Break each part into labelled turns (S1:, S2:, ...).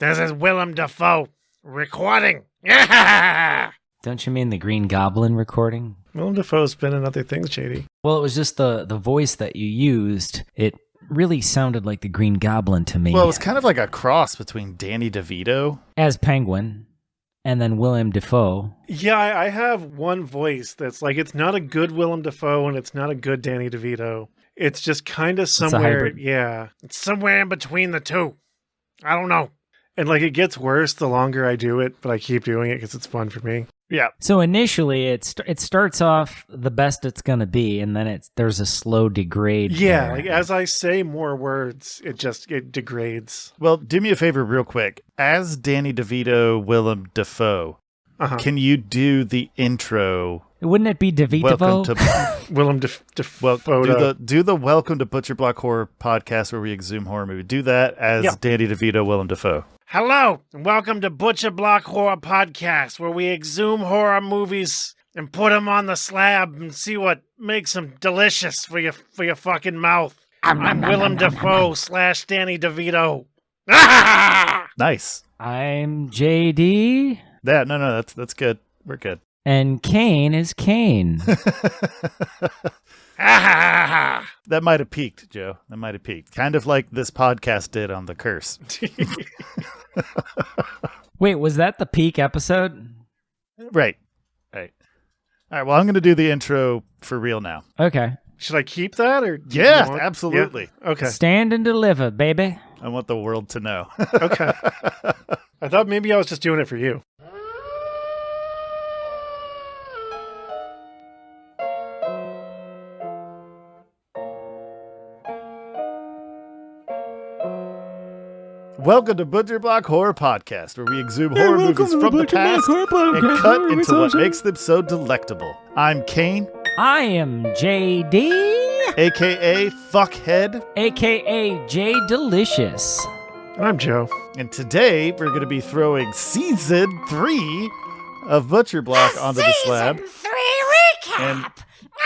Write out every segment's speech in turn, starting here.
S1: This is Willem Dafoe recording.
S2: Don't you mean the Green Goblin recording?
S1: Willem Dafoe's been in other things, JD.
S2: Well, it was just the voice that you used. It really sounded like the Green Goblin to me.
S3: Well, it was kind of like a cross between Danny DeVito
S2: as Penguin and then Willem Dafoe.
S1: Yeah, I have one voice that's like, it's not a good Willem Dafoe and it's not a good Danny DeVito. It's just kind of somewhere, yeah. It's somewhere in between the two. I don't know. And like, it gets worse the longer I do it, but I keep doing it because it's fun for me.
S3: Yeah.
S2: So initially, it starts off the best it's going to be, and then there's a slow degrade.
S1: Yeah,
S2: there.
S1: like as I say more words, it degrades.
S3: Well, do me a favor real quick. As Danny DeVito, Willem Dafoe, can you do the intro?
S2: Wouldn't it be DeVito?
S3: Welcome to
S1: Willem Dafoe.
S3: Do the Welcome to Butch Block Horror podcast where we exhume horror movie. Do that as Danny DeVito, Willem Dafoe.
S1: Hello, and welcome to Butch Block Horror Podcast, where we exhume horror movies and put them on the slab and see what makes them delicious for your fucking mouth. I'm Willem Dafoe / Danny DeVito.
S3: Nice.
S2: I'm JD.
S3: Yeah, no, that's good. We're good.
S2: And Kane is Kane.
S3: That might have peaked, Joe. That might have peaked. Kind of like this podcast did on The Curse.
S2: Wait, was that the peak episode?
S3: Right. All right, well, I'm going to do the intro for real now.
S2: Okay.
S1: Should I keep that? Or
S3: yeah, absolutely.
S1: Yeah? Okay.
S2: Stand and deliver, baby.
S3: I want the world to know.
S1: Okay. I thought maybe I was just doing it for you.
S3: Welcome to Butcher Block Horror Podcast, where we exhume horror movies from the past and cut into what makes them so delectable. I'm Kane.
S2: I am JD.
S3: A.K.A. Fuckhead.
S2: A.K.A. J Delicious.
S1: I'm Joe.
S3: And today, we're going to be throwing Season 3 of Butcher Block onto the slab.
S4: Season 3 recap!
S3: And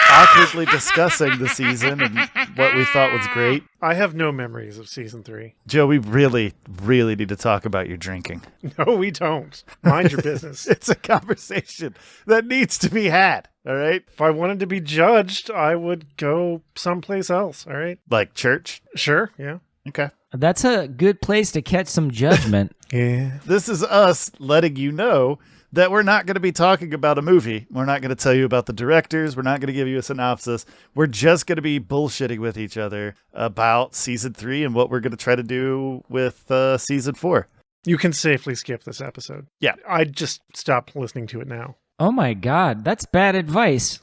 S3: awkwardly discussing the season and what we thought was great.
S1: I have no memories of Season 3.
S3: Joe, we really, really need to talk about your drinking.
S1: No, we don't. Mind your business.
S3: It's a conversation that needs to be had, all right?
S1: If I wanted to be judged, I would go someplace else, all right?
S3: Like church?
S1: Sure, yeah.
S3: Okay.
S2: That's a good place to catch some judgment.
S1: Yeah.
S3: This is us letting you know that we're not going to be talking about a movie. We're not going to tell you about the directors. We're not going to give you a synopsis. We're just going to be bullshitting with each other about Season 3 and what we're going to try to do with Season 4.
S1: You can safely skip this episode.
S3: Yeah.
S1: I'd just stop listening to it now.
S2: Oh my God, that's bad advice.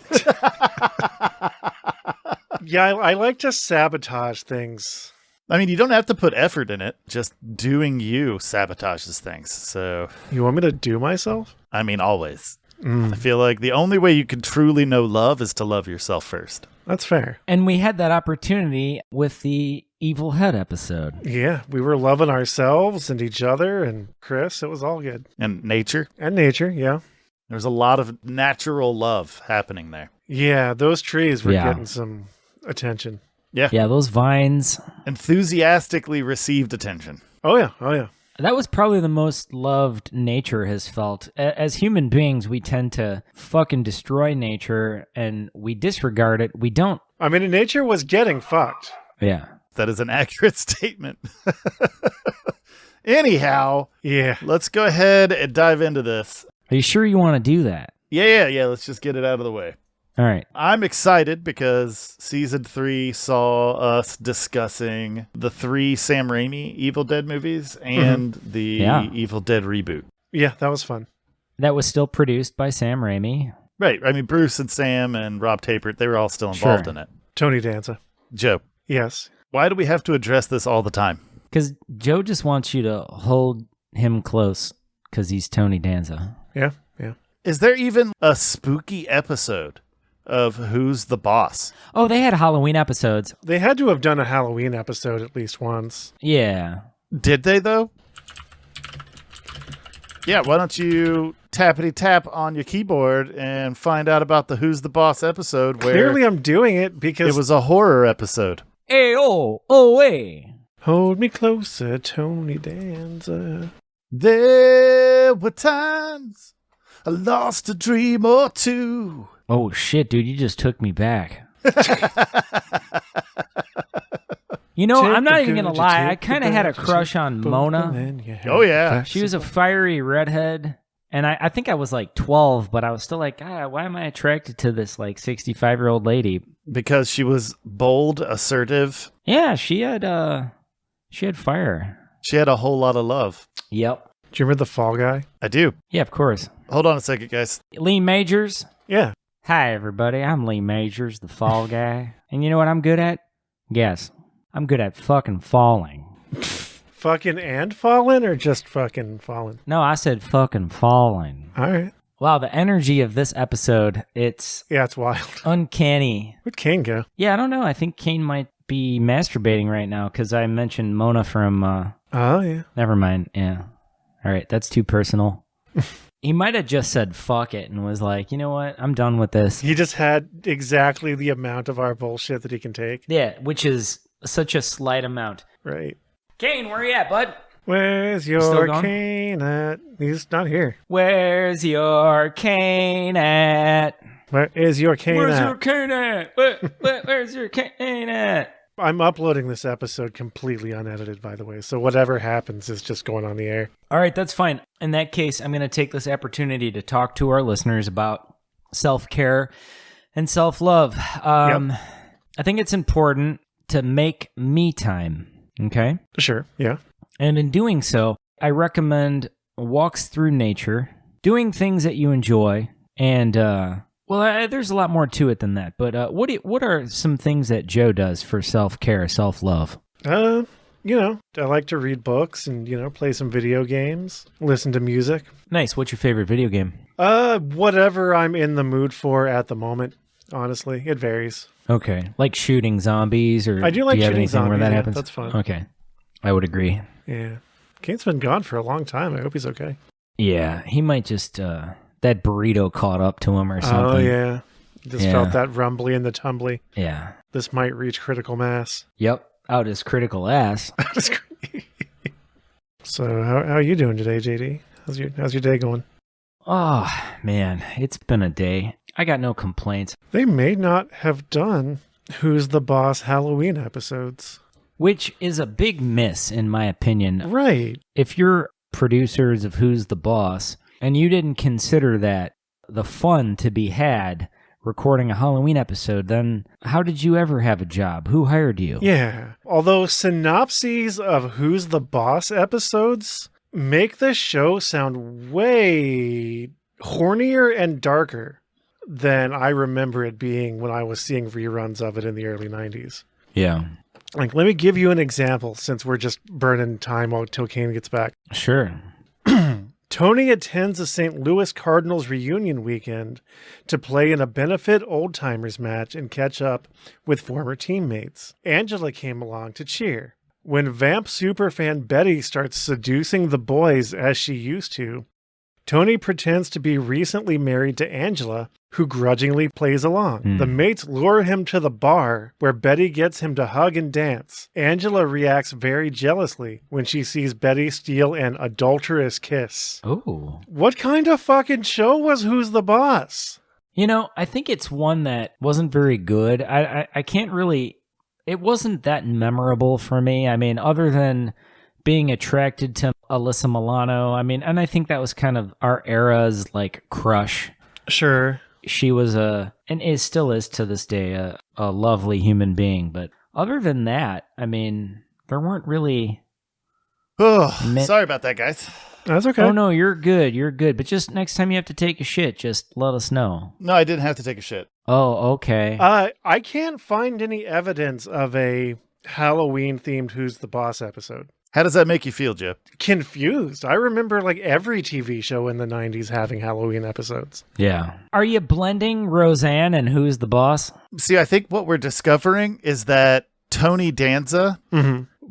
S1: Yeah, I like to sabotage things.
S3: I mean, you don't have to put effort in it. Just doing you sabotages things. So,
S1: You want me to do myself?
S3: I mean, always. I feel like the only way you can truly know love is to love yourself first.
S1: That's fair.
S2: And we had that opportunity with the Evil Head episode.
S1: Yeah, we were loving ourselves and each other and Chris. It was all good.
S3: And nature.
S1: And nature, yeah.
S3: There's a lot of natural love happening there.
S1: Yeah, those trees were
S2: Yeah.
S1: getting some attention.
S3: Yeah.
S2: Yeah, those vines.
S3: Enthusiastically received attention.
S1: Oh, yeah. Oh, yeah.
S2: That was probably the most loved nature has felt. As human beings, we tend to fucking destroy nature and we disregard it. We don't.
S1: I mean, nature was getting fucked.
S2: Yeah.
S3: That is an accurate statement. Anyhow,
S1: Yeah.
S3: let's go ahead and dive into this.
S2: Are you sure you want to do that?
S3: Yeah. Let's just get it out of the way.
S2: All right.
S3: I'm excited because Season 3 saw us discussing the 3 Sam Raimi Evil Dead movies and the Evil Dead reboot.
S1: Yeah, that was fun.
S2: That was still produced by Sam Raimi.
S3: Right. I mean, Bruce and Sam and Rob Tapert, they were all still involved in it.
S1: Tony Danza.
S3: Joe,
S1: Yes.
S3: why do we have to address this all the time?
S2: Because Joe just wants you to hold him close because he's Tony Danza.
S1: Yeah.
S3: Is there even a spooky episode of Who's the Boss?
S2: Oh, they had Halloween episodes.
S1: They had to have done a Halloween episode at least once.
S2: Yeah.
S3: Did they, though? Yeah, why don't you tappity tap on your keyboard and find out about the Who's the Boss episode where
S1: Clearly I'm doing it because
S3: it was a horror episode.
S2: Hey, oh, hey.
S1: Hold me closer, Tony Danza.
S3: There were times I lost a dream or two.
S2: Oh, shit, dude. You just took me back. You know, I'm not even going to lie. I kind of had a crush on Mona.
S3: Oh, yeah.
S2: She was a fiery redhead. And I think I was like 12, but I was still like, God, why am I attracted to this like 65-year-old lady?
S3: Because she was bold, assertive.
S2: Yeah, she had fire.
S3: She had a whole lot of love.
S2: Yep.
S1: Do you remember the Fall Guy?
S3: I do.
S2: Yeah, of course.
S3: Hold on a second, guys.
S2: Lee Majors.
S1: Yeah.
S2: Hi, everybody. I'm Lee Majors, the Fall Guy. And you know what I'm good at? Guess. I'm good at fucking falling.
S1: Fucking and falling or just fucking falling?
S2: No, I said fucking falling.
S1: All right.
S2: Wow, the energy of this episode, it's
S1: wild.
S2: Uncanny.
S1: Where'd Kane go?
S2: Yeah, I don't know. I think Kane might be masturbating right now because I mentioned Mona from...
S1: Oh, yeah.
S2: Never mind. Yeah. All right, that's too personal. He might have just said fuck it and was like, you know what? I'm done with this.
S1: He just had exactly the amount of our bullshit that he can take.
S2: Yeah, which is such a slight amount.
S1: Right.
S2: Kane, where you at, bud?
S1: Where's your Kane at? He's not here.
S2: Where's your Kane at?
S1: Where is your Kane
S2: Where's
S1: at?
S2: your Kane at? Where's your Kane at?
S1: I'm uploading this episode completely unedited, by the way, so whatever happens is just going on the air.
S2: All right, that's fine. In that case, I'm going to take this opportunity to talk to our listeners about self-care and self-love. I think it's important to make me time, okay?
S1: Sure, yeah.
S2: And in doing so, I recommend walks through nature, doing things that you enjoy, and, there's a lot more to it than that, but what are some things that Joe does for self-care, self-love?
S1: I like to read books and, play some video games, listen to music.
S2: Nice. What's your favorite video game?
S1: Whatever I'm in the mood for at the moment, honestly. It varies.
S2: Okay. Like shooting zombies or
S1: I do like shooting zombies,
S2: where that happens?
S1: That's fun.
S2: Okay. I would agree.
S1: Yeah. Kane's been gone for a long time. I hope he's okay.
S2: Yeah, he might just, that burrito caught up to him or something.
S1: Oh, yeah. Just felt that rumbly and the tumbly.
S2: Yeah.
S1: This might reach critical mass.
S2: Yep. Out his critical ass.
S1: So, how are you doing today, JD? How's your day going?
S2: Oh, man. It's been a day. I got no complaints.
S1: They may not have done Who's the Boss Halloween episodes.
S2: Which is a big miss, in my opinion.
S1: Right.
S2: If you're producers of Who's the Boss, and you didn't consider that the fun to be had recording a Halloween episode, then how did you ever have a job? Who hired you?
S1: Yeah. Although synopses of Who's the Boss episodes make the show sound way hornier and darker than I remember it being when I was seeing reruns of it in the early 90s.
S2: Yeah.
S1: Like, let me give you an example since we're just burning time till Kane gets back.
S2: Sure.
S1: Tony attends a St. Louis Cardinals reunion weekend to play in a benefit old-timers match and catch up with former teammates. Angela came along to cheer. When Vamp superfan Betty starts seducing the boys as she used to, Tony pretends to be recently married to Angela, who grudgingly plays along. The mates lure him to the bar, where Betty gets him to hug and dance. Angela reacts very jealously when she sees Betty steal an adulterous kiss.
S2: Oh.
S1: What kind of fucking show was Who's the Boss?
S2: I think it's one that wasn't very good. I can't really... It wasn't that memorable for me. I mean, other than being attracted to Alyssa Milano, and I think that was kind of our era's, crush.
S1: Sure.
S2: She was and still is to this day, a lovely human being. But other than that, there weren't really...
S3: Oh, sorry about that, guys.
S1: That's okay.
S2: Oh, no, you're good. You're good. But just next time you have to take a shit, just let us know.
S3: No, I didn't have to take a shit.
S2: Oh, okay.
S1: I can't find any evidence of a Halloween-themed Who's the Boss episode.
S3: How does that make you feel, Jeff?
S1: Confused. I remember every TV show in the 90s having Halloween episodes.
S2: Yeah. Are you blending Roseanne and Who's the Boss?
S3: See, I think what we're discovering is that Tony Danza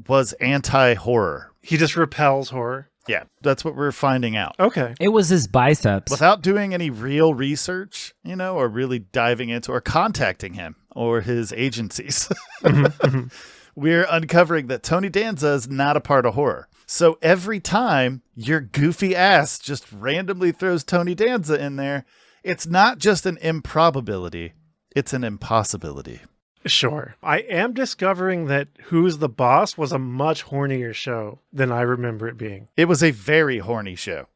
S3: was anti-horror.
S1: He just repels horror.
S3: Yeah, that's what we're finding out.
S1: Okay.
S2: It was his biceps.
S3: Without doing any real research, or really diving into or contacting him or his agencies. We're uncovering that Tony Danza is not a part of horror. So every time your goofy ass just randomly throws Tony Danza in there, it's not just an improbability, it's an impossibility.
S1: Sure. I am discovering that Who's the Boss was a much hornier show than I remember it being.
S3: It was a very horny show.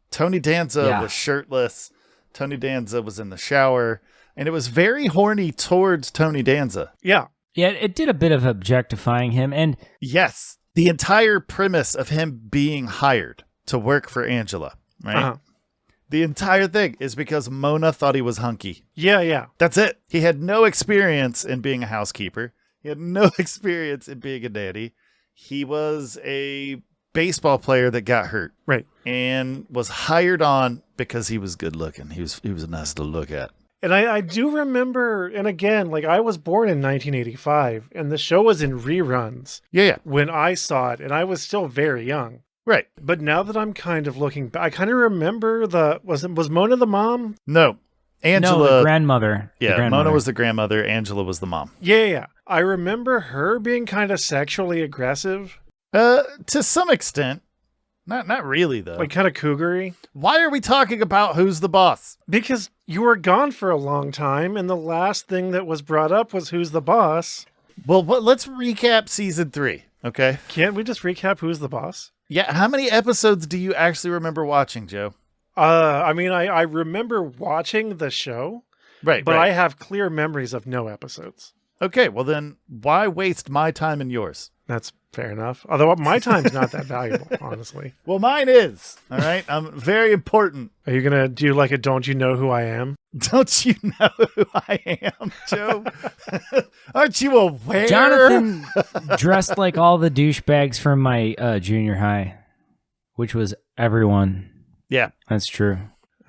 S3: Tony Danza was shirtless. Tony Danza was in the shower. And it was very horny towards Tony Danza.
S1: Yeah.
S2: Yeah, it did a bit of objectifying him. And
S3: yes, the entire premise of him being hired to work for Angela, right? Uh-huh. The entire thing is because Mona thought he was hunky.
S1: Yeah.
S3: That's it. He had no experience in being a housekeeper. He had no experience in being a nanny. He was a baseball player that got hurt.
S1: Right.
S3: And was hired on because he was good looking. He was nice to look at.
S1: And I do remember, and again, like I was born in 1985, and the show was in reruns.
S3: Yeah.
S1: When I saw it, and I was still very young.
S3: Right.
S1: But now that I'm kind of looking back, I kind of remember was Mona the mom?
S3: No. Angela.
S2: No, the grandmother.
S3: Yeah,
S2: the grandmother.
S3: Mona was the grandmother. Angela was the mom.
S1: Yeah. I remember her being kind of sexually aggressive.
S3: To some extent. Not really, though.
S1: Like kind of cougary.
S3: Why are we talking about Who's the Boss?
S1: Because you were gone for a long time, and the last thing that was brought up was Who's the Boss.
S3: Well, let's recap season 3, okay?
S1: Can't we just recap Who's the Boss?
S3: Yeah, how many episodes do you actually remember watching, Joe?
S1: I mean, I remember watching the show,
S3: right?
S1: But I have clear memories of no episodes.
S3: Okay, well then, why waste my time and yours?
S1: That's fair enough. Although my time's not that valuable, honestly.
S3: Well, mine is. All right, I'm very important.
S1: Are you gonna do like a "Don't you know who I am"?
S3: Don't you know who I am, Joe? Aren't you aware?
S2: Jonathan dressed like all the douchebags from my junior high, which was everyone.
S3: Yeah,
S2: that's true.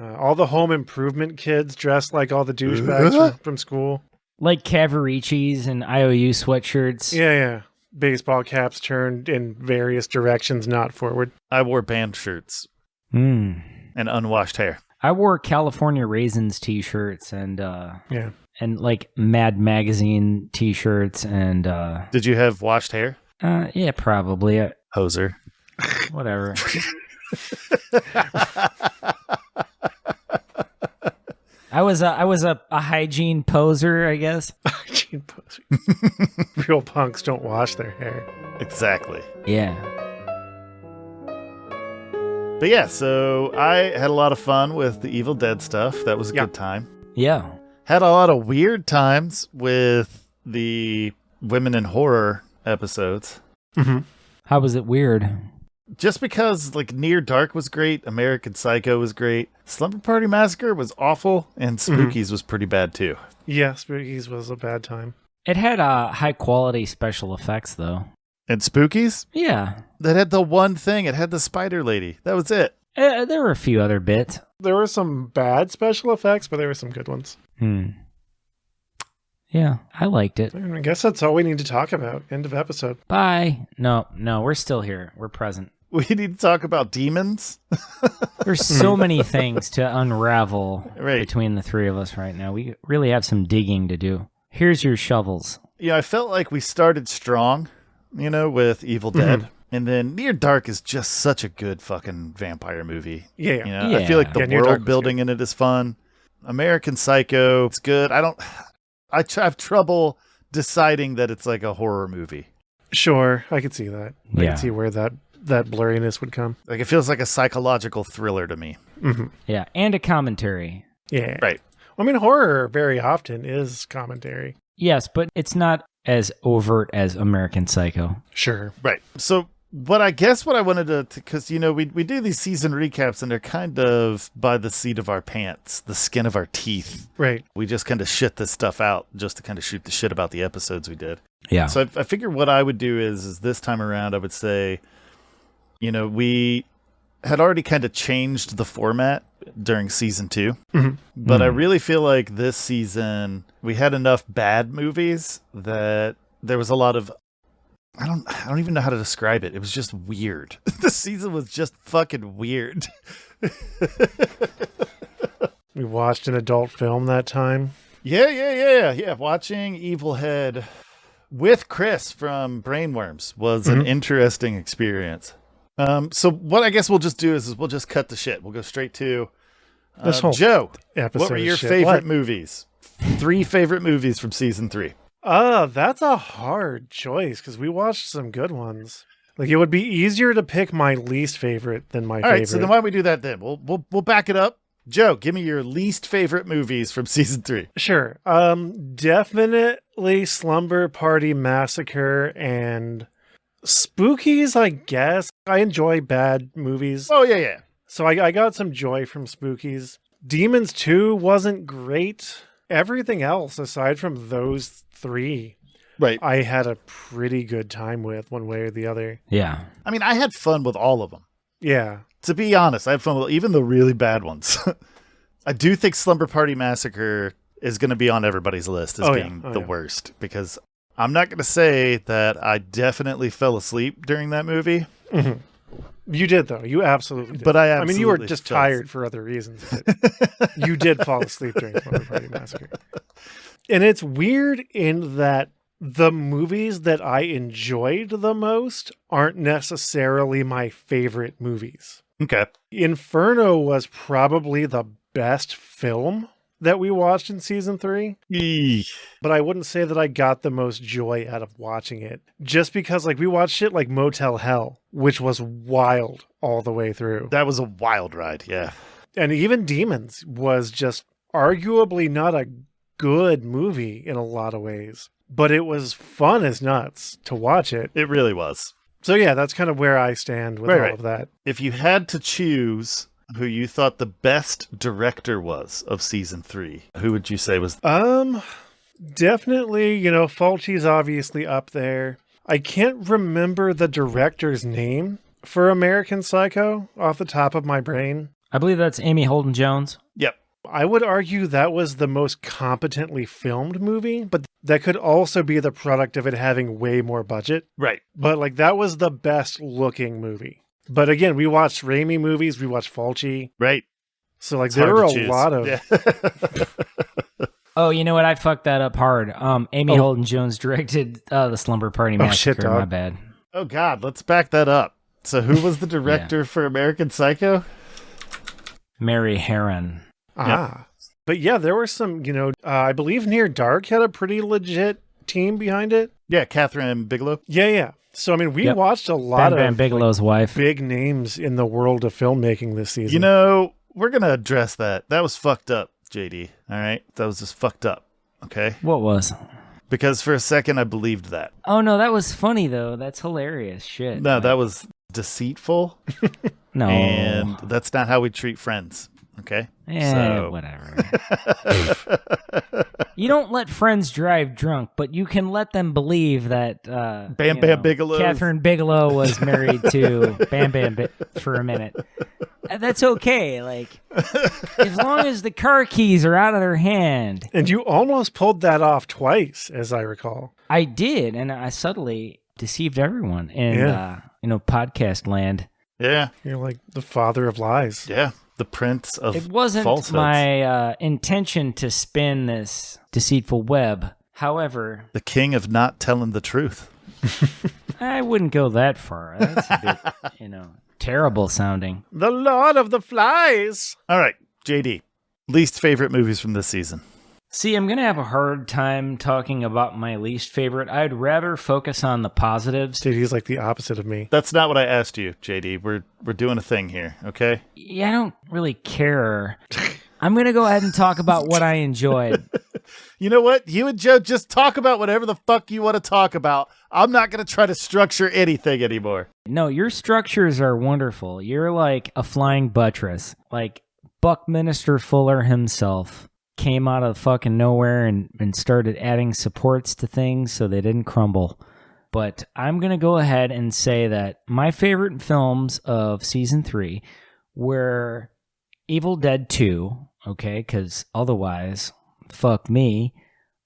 S1: All the home improvement kids dressed like all the douchebags from school.
S2: Like Cavaricis and IOU sweatshirts.
S1: Yeah. Baseball caps turned in various directions, not forward.
S3: I wore band shirts.
S2: And
S3: unwashed hair.
S2: I wore California Raisins t-shirts and and like Mad Magazine t-shirts and
S3: Did you have washed hair?
S2: Yeah, probably.
S3: Hoser.
S2: Whatever. I was a hygiene poser, I guess.
S1: Hygiene poser. Real punks don't wash their hair.
S3: Exactly.
S2: Yeah.
S3: But yeah, so I had a lot of fun with the Evil Dead stuff. That was a good time.
S2: Yeah.
S3: Had a lot of weird times with the Women in Horror episodes.
S1: Mm-hmm.
S2: How was it weird?
S3: Just because, like, Near Dark was great, American Psycho was great, Slumber Party Massacre was awful, and Spookies was pretty bad, too.
S1: Yeah, Spookies was a bad time.
S2: It had high-quality special effects, though.
S3: And Spookies?
S2: Yeah.
S3: That had the one thing. It had the spider lady. That was it.
S2: There were a few other bits.
S1: There were some bad special effects, but there were some good ones.
S2: Yeah, I liked it.
S1: I guess that's all we need to talk about. End of episode.
S2: Bye. No, we're still here. We're present.
S3: We need to talk about demons.
S2: There's so many things to unravel
S3: right.
S2: between the three of us right now. We really have some digging to do. Here's your shovels.
S3: Yeah, I felt like we started strong, with Evil Dead. And then Near Dark is just such a good fucking vampire movie.
S1: Yeah.
S3: I feel like the world building in it is fun. American Psycho, it's good. I have trouble deciding that it's like a horror movie.
S1: Sure, I could see that. I could see where that blurriness would come.
S3: Like, it feels like a psychological thriller to me.
S1: Mm-hmm.
S2: Yeah, and a commentary.
S1: Yeah.
S3: Right.
S1: I mean, horror very often is commentary.
S2: Yes, but it's not as overt as American Psycho.
S1: Sure.
S3: Right. So what I wanted to, because, we do these season recaps and they're kind of by the seat of our pants, the skin of our teeth.
S1: Right.
S3: We just kind of shit this stuff out just to kind of shoot the shit about the episodes we did.
S2: Yeah.
S3: So I figured what I would do is this time around, I would say, we had already kind of changed the format during season 2, but I really feel like this season we had enough bad movies that there was a lot of, I don't even know how to describe it. It was just weird. The season was just fucking weird.
S1: We watched an adult film that time.
S3: Yeah. Watching Evil Head with Chris from Brainworms was an interesting experience. So what I guess we'll just do is we'll just cut the shit. We'll go straight to
S1: This whole
S3: Joe.
S1: episode
S3: What were your favorite movies? 3 favorite movies from season 3.
S1: That's a hard choice because we watched some good ones. Like, it would be easier to pick my least favorite than my favorite.
S3: All right, so then why don't we do that then? We'll back it up. Joe, give me your least favorite movies from season 3.
S1: Sure. Definitely Slumber Party Massacre and Spookies, I guess. I enjoy bad movies.
S3: Oh, yeah.
S1: So I got some joy from Spookies. Demons 2 wasn't great. Everything else, aside from those 3,
S3: Right.
S1: I had a pretty good time with, one way or the other.
S2: Yeah.
S3: I mean, I had fun with all of them.
S1: Yeah.
S3: To be honest, I had fun with even the really bad ones. I do think Slumber Party Massacre is going to be on everybody's list as being the worst, because I'm not going to say that I definitely fell asleep during that movie.
S1: Mm-hmm. You did, though. You absolutely did.
S3: But I mean,
S1: you were just tired for other reasons. But you did fall asleep during Slumber Party Massacre. And it's weird in that the movies that I enjoyed the most aren't necessarily my favorite movies.
S3: Okay.
S1: Inferno was probably the best film that we watched in season 3. But I wouldn't say that I got the most joy out of watching it. Just because, like, we watched shit like Motel Hell, which was wild all the way through.
S3: That was a wild ride, yeah.
S1: And even Demons was just arguably not a good movie in a lot of ways. But it was fun as nuts to watch it.
S3: It really was.
S1: So yeah, that's kind of where I stand with all of that.
S3: If you had to choose who you thought the best director was of season 3, who would you say was?
S1: Definitely, Fulci's obviously up there. I can't remember the director's name for American Psycho off the top of my brain.
S2: I believe that's Amy Holden Jones.
S3: Yep.
S1: I would argue that was the most competently filmed movie, but that could also be the product of it having way more budget.
S3: Right.
S1: But like that was the best looking movie. But again, we watched Raimi movies, we watched Fulci.
S3: Right.
S1: So like there were a lot of...
S3: Yeah.
S2: Oh, you know what? I fucked that up hard. Amy Holden Jones directed the Slumber Party Massacre.
S1: Shit, dog.
S2: My bad.
S3: Oh, God. Let's back that up. So who was the director for American Psycho?
S2: Mary Herron.
S1: Ah. But yeah, there were some, I believe Near Dark had a pretty legit team behind it.
S3: Yeah, Catherine Bigelow.
S1: Yeah. So, I mean, we watched a lot
S2: Bam Bigelow's wife.
S1: Big names in the world of filmmaking this season.
S3: We're going to address that. That was fucked up, JD. All right? That was just fucked up. Okay?
S2: What was?
S3: Because for a second, I believed that.
S2: Oh, no, that was funny, though. That's hilarious. Shit.
S3: No, that was deceitful.
S2: No.
S3: And that's not how we treat friends. Okay?
S2: Whatever. You don't let friends drive drunk, but you can let them believe that
S3: Bam Bigelow.
S2: Catherine Bigelow was married to Bam for a minute. That's okay. Like, as long as the car keys are out of their hand.
S1: And you almost pulled that off twice, as I recall.
S2: I did, and I subtly deceived everyone in podcast land.
S3: Yeah.
S1: You're like the father of lies.
S3: Yeah. The prince of
S2: It wasn't
S3: falsehoods.
S2: my intention to spin this deceitful web. However,
S3: the king of not telling the truth.
S2: I wouldn't go that far. That's a bit, terrible sounding.
S1: The Lord of the Flies.
S3: All right, JD, least favorite movies from this season.
S2: See, I'm going to have a hard time talking about my least favorite. I'd rather focus on the positives.
S1: Dude, he's like the opposite of me.
S3: That's not what I asked you, JD. We're doing a thing here, okay?
S2: Yeah, I don't really care. I'm going to go ahead and talk about what I enjoyed.
S3: You know what? You and Joe just talk about whatever the fuck you want to talk about. I'm not going to try to structure anything anymore.
S2: No, your structures are wonderful. You're like a flying buttress. Like Buckminster Fuller himself came out of fucking nowhere and started adding supports to things so they didn't crumble. But I'm going to go ahead and say that my favorite films of season 3 were Evil Dead 2, okay, because otherwise, fuck me.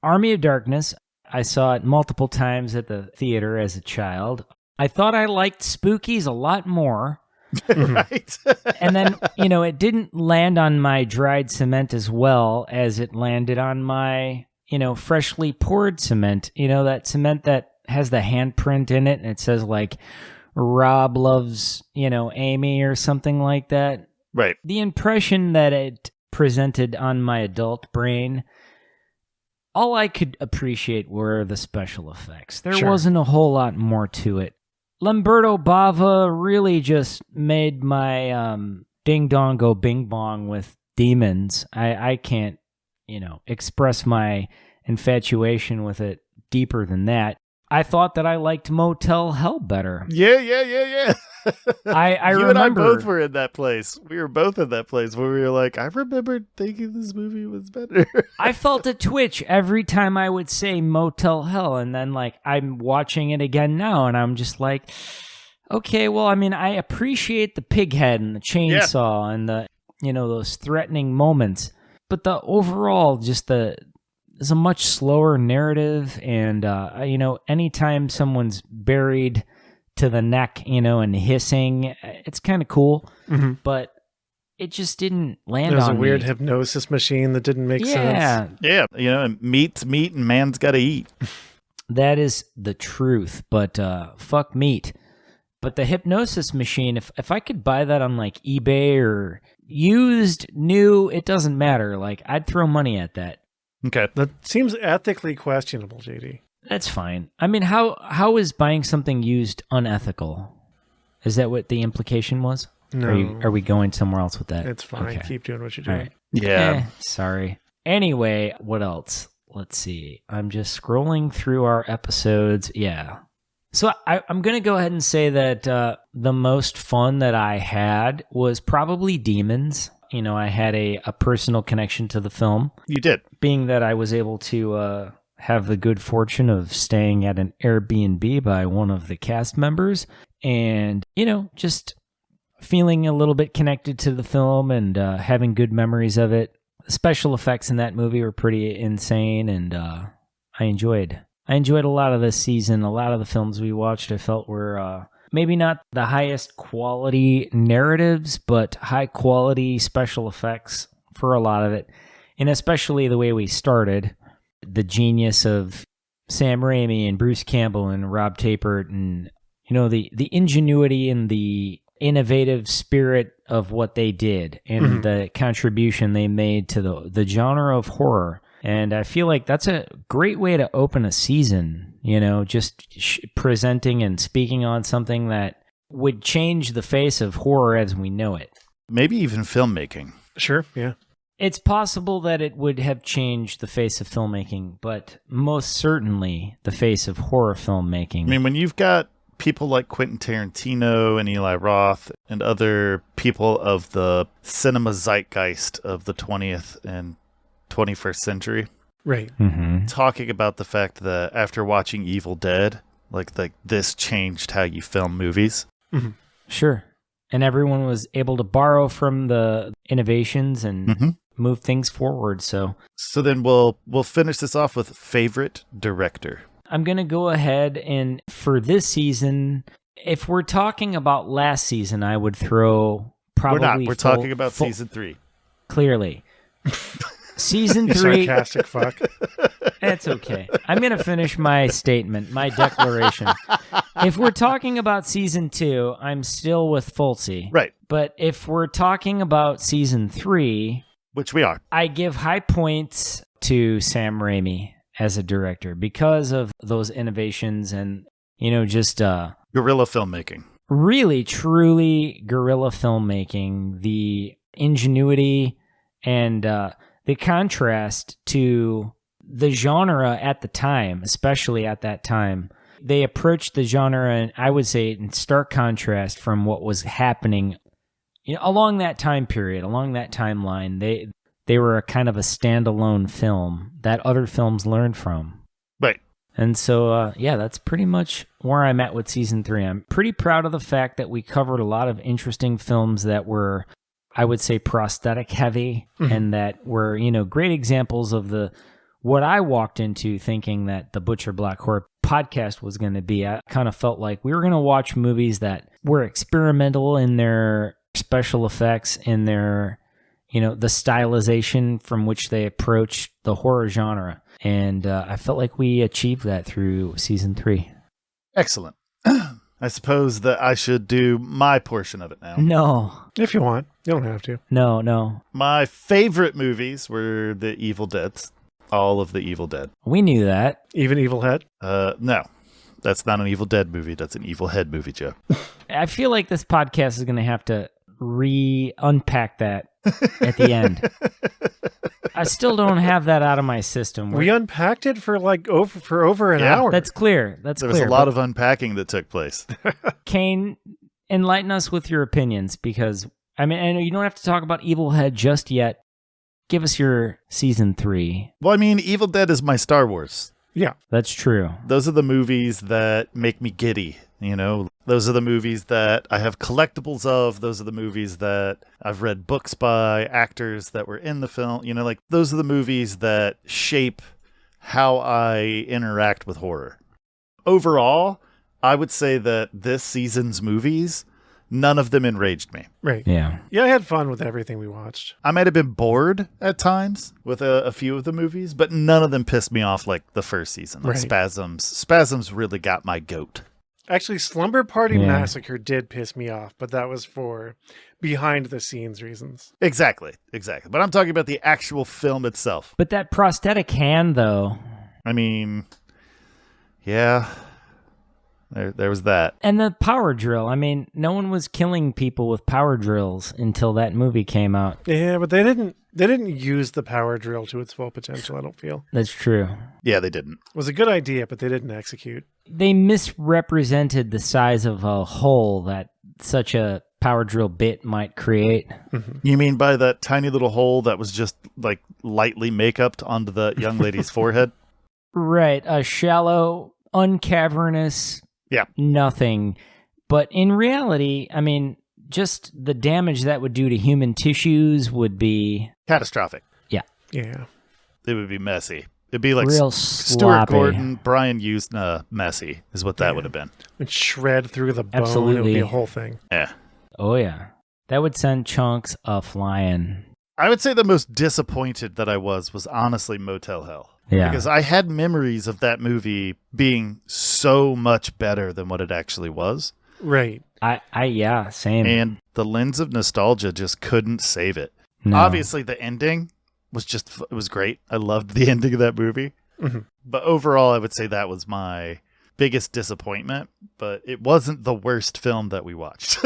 S2: Army of Darkness, I saw it multiple times at the theater as a child. I thought I liked Spookies a lot more.
S3: Right.
S2: And then, it didn't land on my dried cement as well as it landed on my, freshly poured cement. That cement that has the handprint in it and it says like Rob loves, Amy or something like that.
S3: Right.
S2: The impression that it presented on my adult brain, all I could appreciate were the special effects. There wasn't a whole lot more to it. Lamberto Bava really just made my ding dong go bing bong with demons. I can't, express my infatuation with it deeper than that. I thought that I liked Motel Hell better.
S3: Yeah.
S2: I
S3: you
S2: remember.
S3: and I both were in that place. We were both in that place where we were like, I remember thinking this movie was better.
S2: I felt a twitch every time I would say Motel Hell, and then I'm watching it again now, and I'm just like, okay, well, I appreciate the pig head and the chainsaw and the those threatening moments, but the overall it's a much slower narrative, and anytime someone's buried to the neck, and hissing, it's kind of cool, but it just didn't land on me.
S1: There's a weird hypnosis machine that didn't make sense.
S3: Yeah, and meat's meat and man's got to eat.
S2: That is the truth, but fuck meat. But the hypnosis machine, if I could buy that on eBay or used, new, it doesn't matter. I'd throw money at that.
S3: Okay.
S1: That seems ethically questionable, JD.
S2: That's fine. How is buying something used unethical? Is that what the implication was?
S1: No.
S2: Are we going somewhere else with that?
S1: It's fine.
S2: Okay.
S1: Keep doing what you're doing.
S2: Right.
S3: Yeah.
S2: Sorry. Anyway, what else? Let's see. I'm just scrolling through our episodes. Yeah. So I'm going to go ahead and say that the most fun that I had was probably Demons. I had a personal connection to the film.
S3: You did.
S2: Being that I was able to have the good fortune of staying at an Airbnb by one of the cast members and, just feeling a little bit connected to the film and having good memories of it. The special effects in that movie were pretty insane, and I enjoyed a lot of this season. A lot of the films we watched I felt were maybe not the highest quality narratives, but high quality special effects for a lot of it. And especially the way we started, the genius of Sam Raimi and Bruce Campbell and Rob Tapert, and the ingenuity and the innovative spirit of what they did and the contribution they made to the genre of horror. And I feel like that's a great way to open a season, just presenting and speaking on something that would change the face of horror as we know it.
S3: Maybe even filmmaking.
S1: Sure, yeah.
S2: It's possible that it would have changed the face of filmmaking, but most certainly the face of horror filmmaking.
S3: When you've got people like Quentin Tarantino and Eli Roth and other people of the cinema zeitgeist of the 20th and 21st century,
S1: right,
S3: talking about the fact that after watching Evil Dead, like this changed how you film movies.
S2: Sure. And everyone was able to borrow from the innovations and move things forward. So
S3: then we'll finish this off with favorite director.
S2: I'm going to go ahead and for this season, if we're talking about last season, I would throw probably...
S3: We're not. We're talking about season 3.
S2: Clearly. Season 3...
S1: sarcastic fuck.
S2: It's okay. I'm going to finish my statement, my declaration. If we're talking about season 2, I'm still with Fulci.
S3: Right.
S2: But if we're talking about season 3...
S3: Which we are.
S2: I give high points to Sam Raimi as a director because of those innovations and, just...
S3: guerrilla filmmaking.
S2: Really, truly guerrilla filmmaking. The ingenuity and the contrast to the genre at the time, especially at that time. They approached the genre, and I would say in stark contrast from what was happening along that time period, along that timeline. They were a kind of a standalone film that other films learned from.
S3: Right.
S2: And so, that's pretty much where I'm at with season 3. I'm pretty proud of the fact that we covered a lot of interesting films that were, I would say, prosthetic heavy, and that were, great examples of what I walked into thinking that the Butcher Block Horror podcast was going to be. I kind of felt like we were going to watch movies that were experimental in their special effects, in their, the stylization from which they approached the horror genre. And I felt like we achieved that through season 3.
S3: Excellent. I suppose that I should do my portion of it now.
S2: No.
S1: If you want. You don't have to.
S2: No.
S3: My favorite movies were the Evil Deads. All of the Evil Dead.
S2: We knew that.
S1: Even Evil Head?
S3: No. That's not an Evil Dead movie. That's an Evil Head movie, Joe.
S2: I feel like this podcast is going to have to unpack that at the end. I still don't have that out of my system.
S1: We unpacked it for over an hour.
S2: That's clear.
S3: There was a lot of unpacking that took place.
S2: Kane, enlighten us with your opinions, because I know you don't have to talk about Evil Head just yet. Give us your season 3.
S3: Well, I mean, Evil Dead is my Star Wars.
S1: Yeah.
S2: That's true.
S3: Those are the movies that make me giddy, Those are the movies that I have collectibles of. Those are the movies that I've read books by actors that were in the film. Those are the movies that shape how I interact with horror. Overall, I would say that this season's movies, none of them enraged me.
S1: Right.
S2: Yeah.
S1: Yeah, I had fun with everything we watched.
S3: I might have been bored at times with a few of the movies, but none of them pissed me off like the first season. Like
S1: Right.
S3: Spasms really got my goat.
S1: Actually, Slumber Party Massacre did piss me off, but that was for behind-the-scenes reasons.
S3: Exactly. But I'm talking about the actual film itself.
S2: But that prosthetic hand, though.
S3: I mean, yeah, there was that.
S2: And the power drill. I mean, no one was killing people with power drills until that movie came out.
S1: Yeah, but they didn't use the power drill to its full potential, I don't feel.
S2: That's true.
S3: Yeah, they didn't.
S1: It was a good idea, but they didn't execute.
S2: They misrepresented the size of a hole that such a power drill bit might create.
S3: You mean by that tiny little hole that was just like lightly make-upped onto the young lady's forehead?
S2: Right. A shallow, uncavernous, nothing. But in reality, I mean, just the damage that would do to human tissues would be
S3: Catastrophic.
S1: Yeah.
S3: It would be messy. It'd be like
S2: real
S3: Stuart
S2: sloppy.
S3: Gordon, Brian Usna messy is what that would have been.
S1: It'd shred through the bone.
S2: Absolutely.
S1: It would be a whole thing.
S3: Yeah.
S2: Oh, yeah. That would send chunks a-flying.
S3: I would say the most disappointed that I was honestly Motel Hell.
S2: Yeah.
S3: Because I had memories of that movie being so much better than what it actually was.
S1: Right.
S2: Yeah, same.
S3: And the lens of nostalgia just couldn't save it.
S2: No.
S3: Obviously, the ending it was great. I loved the ending of that movie.
S1: Mm-hmm.
S3: But overall, I would say that was my biggest disappointment. But it wasn't the worst film that we watched.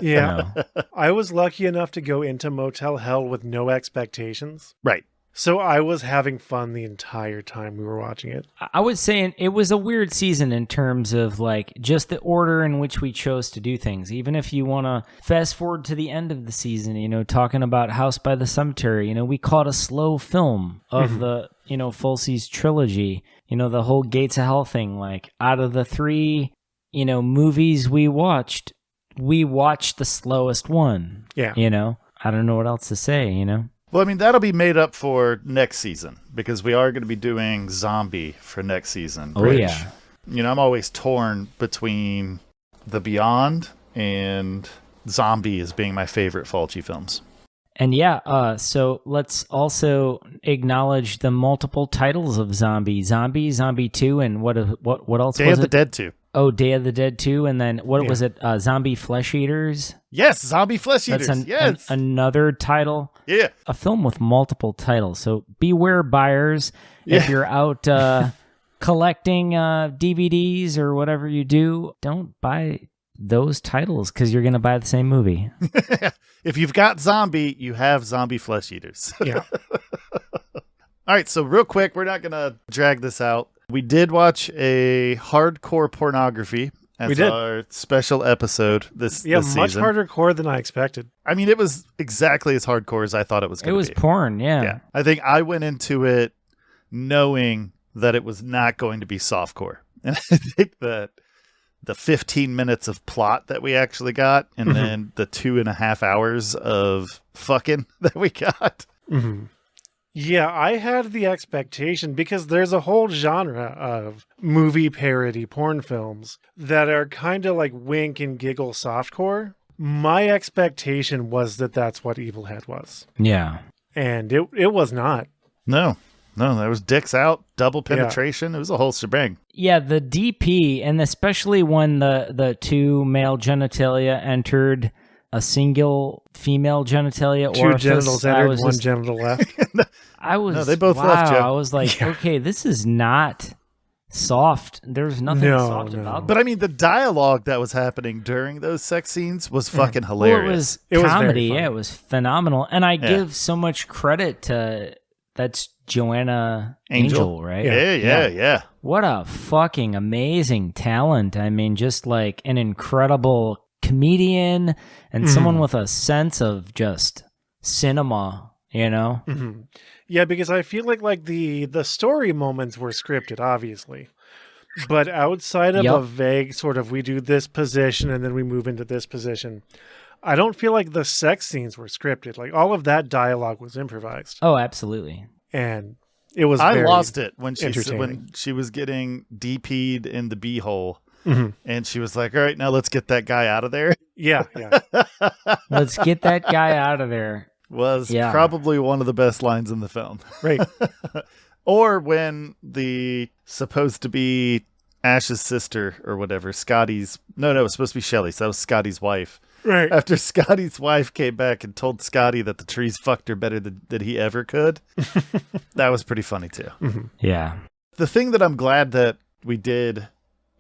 S1: Yeah.
S2: No.
S1: I was lucky enough to go into Motel Hell with no expectations.
S3: Right.
S1: So I was having fun the entire time we were watching it.
S2: I would say it was a weird season in terms of like just the order in which we chose to do things. Even if you want to fast forward to the end of the season, talking about House by the Cemetery, we caught a slow film of the, Fulci's trilogy, the whole Gates of Hell thing. Like out of the 3, movies we watched the slowest one.
S1: Yeah.
S2: I don't know what else to say,
S3: Well, I mean, that'll be made up for next season because we are going to be doing Zombie for next season.
S2: Oh, yeah.
S3: I'm always torn between The Beyond and Zombie as being my favorite Fulci films.
S2: And so let's also acknowledge the multiple titles of Zombie, Zombie 2, and what else was it?
S3: Day of the Dead 2.
S2: Oh, Day of the Dead 2, and then what was it? Zombie Flesh Eaters?
S3: Yes, Zombie Flesh Eaters.
S2: That's another title.
S3: Yeah.
S2: A film with multiple titles. So beware, buyers, if you're out collecting DVDs or whatever you do, don't buy those titles because you're going to buy the same movie.
S3: If you've got Zombie, you have Zombie Flesh Eaters.
S1: Yeah.
S3: All right, so real quick, we're not going to drag this out. We did watch a hardcore pornography as our special episode this season.
S1: Much harder core than I expected.
S3: I mean, it was exactly as hardcore as I thought it was going to be.
S2: It was porn, yeah.
S3: I think I went into it knowing that it was not going to be softcore. And I think that the 15 minutes of plot that we actually got and then the 2.5 hours of fucking that we got.
S1: Mm-hmm. Yeah, I had the expectation because there's a whole genre of movie parody porn films that are kind of like wink and giggle softcore. My expectation was that that's what Evil Head was.
S2: Yeah.
S1: And it was not.
S3: No. No, there was dicks out, double penetration. It was a whole shebang.
S2: Yeah, the DP, and especially when the two male genitalia entered a single female genitalia
S1: Two
S2: orifice,
S1: genitals entered, one genital left.
S2: No,
S3: they both left, Joe.
S2: I was like, okay, this is not soft. There's nothing soft about
S3: But I mean, the dialogue that was happening during those sex scenes was fucking hilarious.
S2: Well, it was
S1: very
S2: comedy.
S1: funny.
S2: It was phenomenal. And I give so much credit to, that's Joanna Angel, right?
S3: Yeah.
S2: What a fucking amazing talent. I mean, just like an incredible comedian and someone with a sense of just cinema, you know?
S1: Mm-hmm. Yeah, because I feel like the story moments were scripted, obviously. But outside of a vague sort of, we do this position and then we move into this position, I don't feel like the sex scenes were scripted. Like, all of that dialogue was improvised.
S2: Oh, absolutely.
S1: And it was
S3: I
S1: very
S3: lost it when
S1: entertaining.
S3: she was getting DP'd in the beehole. And she was like, all right, now let's get that guy out of there.
S1: Yeah.
S2: Let's get that guy out of there.
S3: Was probably one of the best lines in the film.
S1: Right.
S3: Or when the supposed to be Ash's sister or whatever, Scotty's... No, it was supposed to be Shelley, so that was Scotty's wife.
S1: Right.
S3: After Scotty's wife came back and told Scotty that the trees fucked her better than he ever could. That was pretty funny, too.
S2: Yeah.
S3: The thing that I'm glad that we did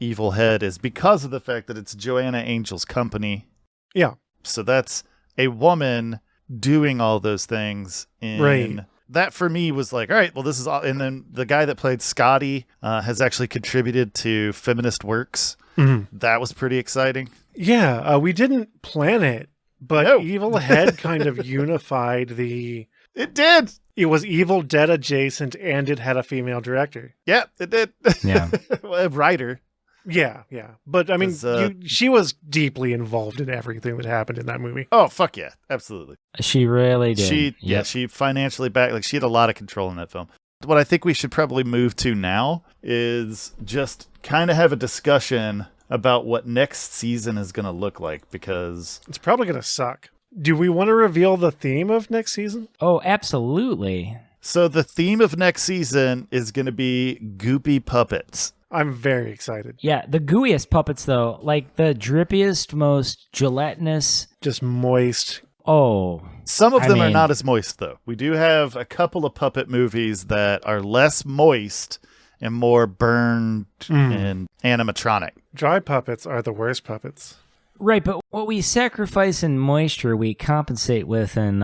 S3: Evil Head is because of the fact that it's Joanna Angel's company.
S1: Yeah.
S3: So that's a woman doing all those things.
S1: Right.
S3: That for me was like, all right, well, this is all. And then the guy that played Scotty has actually contributed to Feminist Works. That was pretty exciting.
S1: Yeah, we didn't plan it, but Evil Head kind of unified the...
S3: It did.
S1: It was Evil Dead adjacent, and it had a female director.
S3: Yeah, it did.
S2: Yeah.
S3: A writer.
S1: Yeah. But I mean, she was deeply involved in everything that happened in that movie.
S3: Oh, fuck yeah. Absolutely.
S2: She really did.
S3: She financially backed, like, she had a lot of control in that film. What I think we should probably move to now is just kind of have a discussion about what next season is going to look like, because
S1: it's probably going to suck. Do we want to reveal the theme of next season?
S2: Oh, absolutely.
S3: So the theme of next season is going to be goopy puppets.
S1: I'm very excited.
S2: Yeah, the gooeyest puppets, though. Like the drippiest, most gelatinous.
S1: Just moist.
S2: Oh.
S3: Some of them are not as moist, though. We do have a couple of puppet movies that are less moist and more burned and animatronic.
S1: Dry puppets are the worst puppets.
S2: Right, but what we sacrifice in moisture, we compensate with in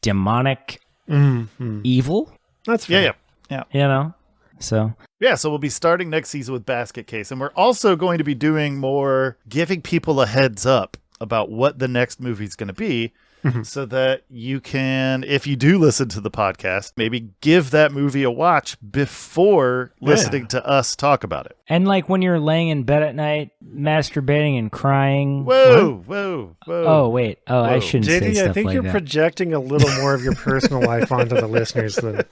S2: demonic evil.
S1: That's fair.
S3: Yeah.
S2: You know? So
S3: we'll be starting next season with Basket Case, and we're also going to be doing more giving people a heads up about what the next movie is going to be, so that you can, if you do listen to the podcast, maybe give that movie a watch before listening to us talk about it.
S2: And like when you're laying in bed at night, masturbating and crying.
S3: Whoa.
S2: Oh, wait. Oh, I shouldn't say
S1: JD,
S2: stuff
S1: I think
S2: like
S1: you're
S2: that.
S1: projecting a little more of your personal life onto the listeners than...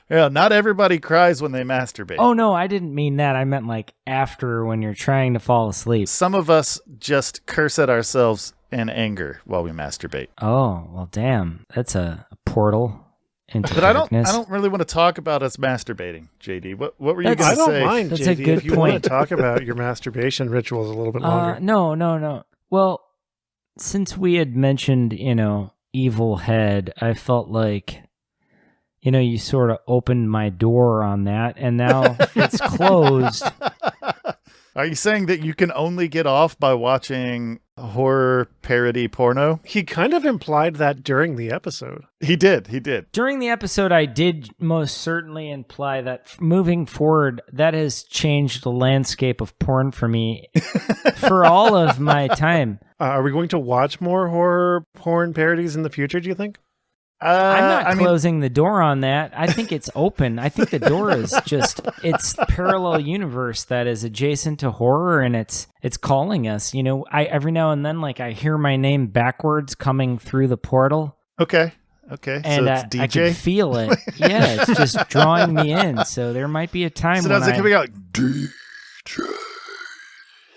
S3: Yeah, not everybody cries when they masturbate.
S2: Oh, no, I didn't mean that. I meant like after, when you're trying to fall asleep.
S3: Some of us just curse at ourselves in anger while we masturbate.
S2: Oh, well, damn. That's a portal into
S3: But
S2: darkness.
S3: I don't really want to talk about us masturbating, JD. What were you going to say?
S1: I don't mind,
S2: That's
S1: JD,
S2: a good
S1: if you
S2: point.
S1: want to talk about your masturbation rituals a little bit longer.
S2: No. Well, since we had mentioned, Evil Head, I felt like, you sort of opened my door on that, and now it's closed.
S3: Are you saying that you can only get off by watching horror parody porno?
S1: He kind of implied that during the episode.
S3: He did.
S2: During the episode, I did most certainly imply that moving forward, that has changed the landscape of porn for me for all of my time.
S1: Are we going to watch more horror porn parodies in the future, do you think?
S2: I'm not closing the door on that. I think it's open. I think the door is just, it's parallel universe that is adjacent to horror, and it's calling us. I every now and then, like, I hear my name backwards coming through the portal.
S3: Okay.
S2: And
S3: so it's DJ?
S2: I can feel it. Yeah, it's just drawing me in. So there might be a time
S3: so
S2: when
S3: how's it coming out? DJ.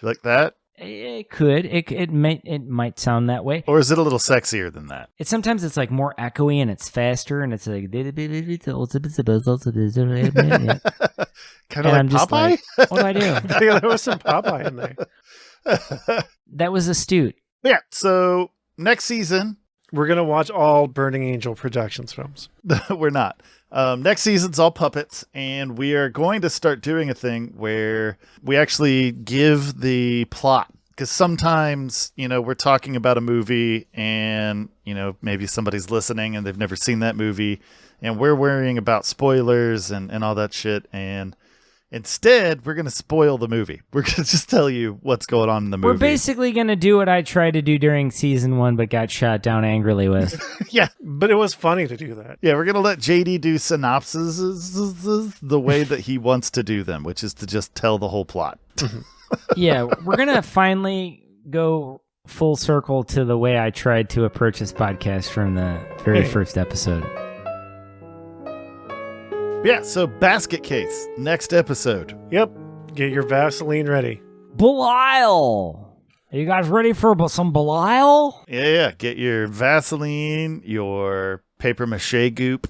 S3: Like that?
S2: It could. It might sound that way.
S3: Or is it a little sexier than that?
S2: Sometimes it's like more echoey and it's faster and it's like
S3: Kind of
S2: I'm
S3: like
S2: just
S3: Popeye?
S2: like, what do I do?
S1: There was some Popeye in there.
S2: That was astute.
S3: Yeah, so next season,
S1: We're going to watch all Burning Angel Productions films.
S3: we're not. Next season's all puppets, and we are going to start doing a thing where we actually give the plot. Because sometimes, we're talking about a movie and, maybe somebody's listening and they've never seen that movie, and we're worrying about spoilers and all that shit. And instead, we're going to spoil the movie. We're going to just tell you what's going on in the movie.
S2: We're basically going to do what I tried to do during season 1 but got shot down angrily with.
S3: Yeah.
S1: But it was funny to do that.
S3: Yeah, we're going to let JD do synopses the way that he wants to do them, which is to just tell the whole plot.
S2: Yeah, we're going to finally go full circle to the way I tried to approach this podcast from the very first episode.
S3: Yeah, so basket case, next episode.
S1: Yep. Get your Vaseline ready.
S2: Belial! Are you guys ready for some Belial?
S3: Yeah, get your Vaseline, your paper mache goop,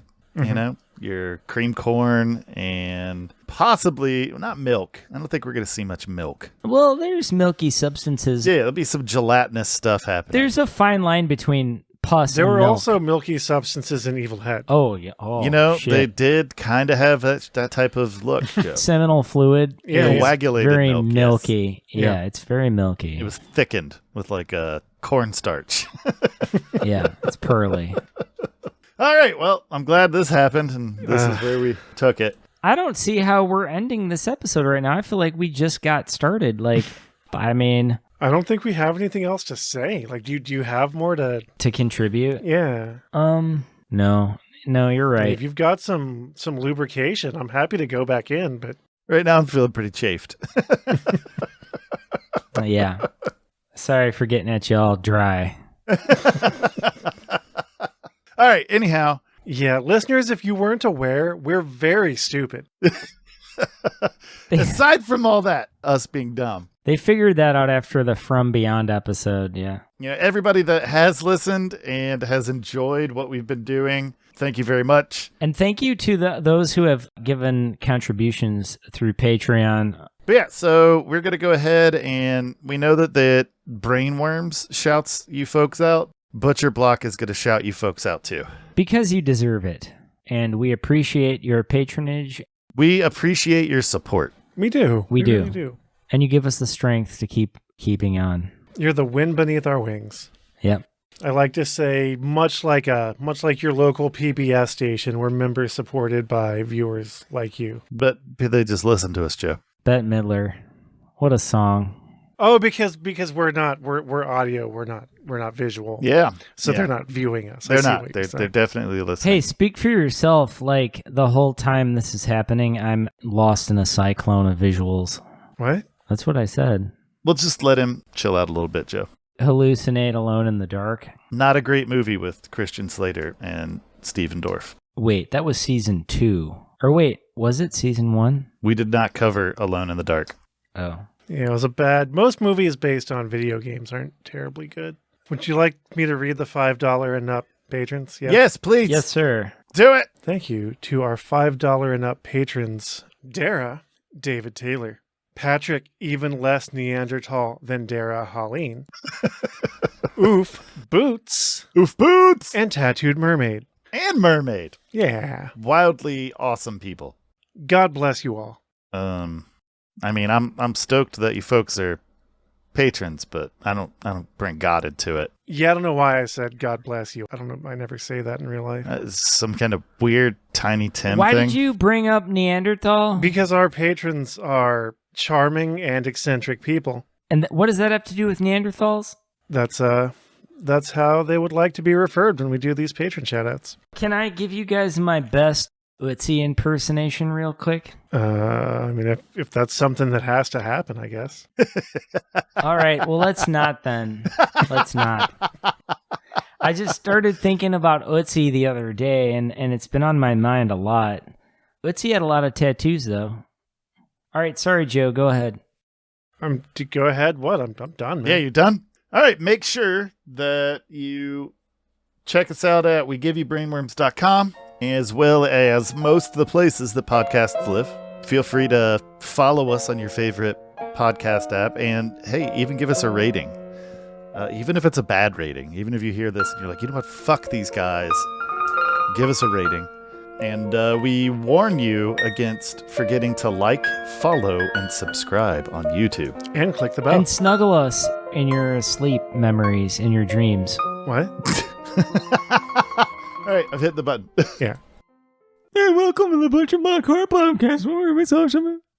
S3: your cream corn, and possibly, not milk. I don't think we're going to see much milk.
S2: Well, there's milky substances.
S3: Yeah, there'll be some gelatinous stuff happening.
S2: There's a fine line between pus
S1: There
S2: and
S1: were
S2: milk.
S1: also milky substances in Evil Head.
S2: Oh, yeah. Oh, shit.
S3: They did kind of have that type of look. Joe.
S2: Seminal fluid.
S1: Yeah,
S2: is
S3: coagulated
S2: very
S3: milk, yes.
S2: milky.
S1: Yeah.
S2: Yeah, it's very milky.
S3: It was thickened with like a cornstarch.
S2: Yeah, it's pearly.
S3: All right, well, I'm glad this happened, and this is where we took it.
S2: I don't see how we're ending this episode right now. I feel like we just got started. Like, I mean,
S1: I don't think we have anything else to say. Like, do you have more to
S2: contribute?
S1: Yeah.
S2: No, you're right.
S1: If you've got some lubrication, I'm happy to go back in, but
S3: Right now, I'm feeling pretty chafed.
S2: Yeah. Sorry for getting at you all dry.
S3: All right, anyhow.
S1: yeah, listeners, if you weren't aware, we're very stupid.
S3: Aside from all that, us being dumb.
S2: They figured that out after the From Beyond episode, yeah.
S3: Everybody that has listened and has enjoyed what we've been doing, thank you very much.
S2: And thank you to those who have given contributions through Patreon.
S3: But yeah, so we're going to go ahead, and we know that Brainworms shouts you folks out. Butcher Block is going to shout you folks out too.
S2: Because you deserve it. And we appreciate your patronage.
S3: We appreciate your support.
S1: We do.
S2: We do.
S1: Really do.
S2: And you give us the strength to keeping on.
S1: You're the wind beneath our wings.
S2: Yep.
S1: I like to say, much like your local PBS station, we're members supported by viewers like you.
S3: But they just listen to us, Joe.
S2: Bette Midler. What a song.
S1: Oh, because we're audio, we're not visual.
S3: Yeah.
S1: So
S3: yeah.
S1: they're not viewing us.
S3: They're not. They're definitely listening.
S2: Hey, speak for yourself. Like, the whole time this is happening, I'm lost in a cyclone of visuals.
S1: What?
S2: That's what I said.
S3: We'll just let him chill out a little bit, Joe.
S2: Hallucinate alone in the dark.
S3: Not a great movie with Christian Slater and Steven Dorff.
S2: Wait, that was season 2. Or wait, was it season 1?
S3: We did not cover Alone in the Dark.
S2: Oh.
S1: Yeah, it was most movies based on video games aren't terribly good. Would you like me to read the $5 and up patrons? Yeah.
S3: Yes, please.
S2: Yes, sir.
S3: Do it.
S1: Thank you to our $5 and up patrons, Dara, David Taylor, Patrick, even less Neanderthal than Dara Holleen, Oof Boots,
S3: Oof Boots,
S1: and Tattooed Mermaid.
S3: And Mermaid.
S1: Yeah.
S3: Wildly awesome people.
S1: God bless you all.
S3: I mean, I'm stoked that you folks are patrons, but I don't bring God into it.
S1: Yeah, I don't know why I said God bless you. I don't know. I never say that in real life.
S3: Some kind of weird Tiny Tim
S2: Why
S3: thing.
S2: did you bring up Neanderthal?
S1: Because our patrons are charming and eccentric people.
S2: And what does that have to do with Neanderthals?
S1: That's how they would like to be referred when we do these patron shoutouts.
S2: Can I give you guys my best Ötzi impersonation real quick?
S1: I mean, if that's something that has to happen, I guess.
S2: All right, well, let's not then. Let's not. I just started thinking about Ötzi the other day, and it's been on my mind a lot. Ötzi had a lot of tattoos, though. All right, sorry, Joe, go ahead.
S1: Go ahead. What? I'm done, man.
S3: Yeah, you done? All right. Make sure that you check us out at WeGiveYouBrainworms.com, as well as most of the places that podcasts live. Feel free to follow us on your favorite podcast app, and hey, even give us a rating. Even if it's a bad rating, even if you hear this and you're like, you know what, fuck these guys, give us a rating. And we warn you against forgetting to like, follow, and subscribe on YouTube.
S1: And click the bell.
S2: And snuggle us in your sleep memories, in your dreams.
S1: What?
S3: All right, I've hit the button.
S1: Yeah.
S2: Hey, welcome to the Butch Block Horror Podcast. Where we saw something.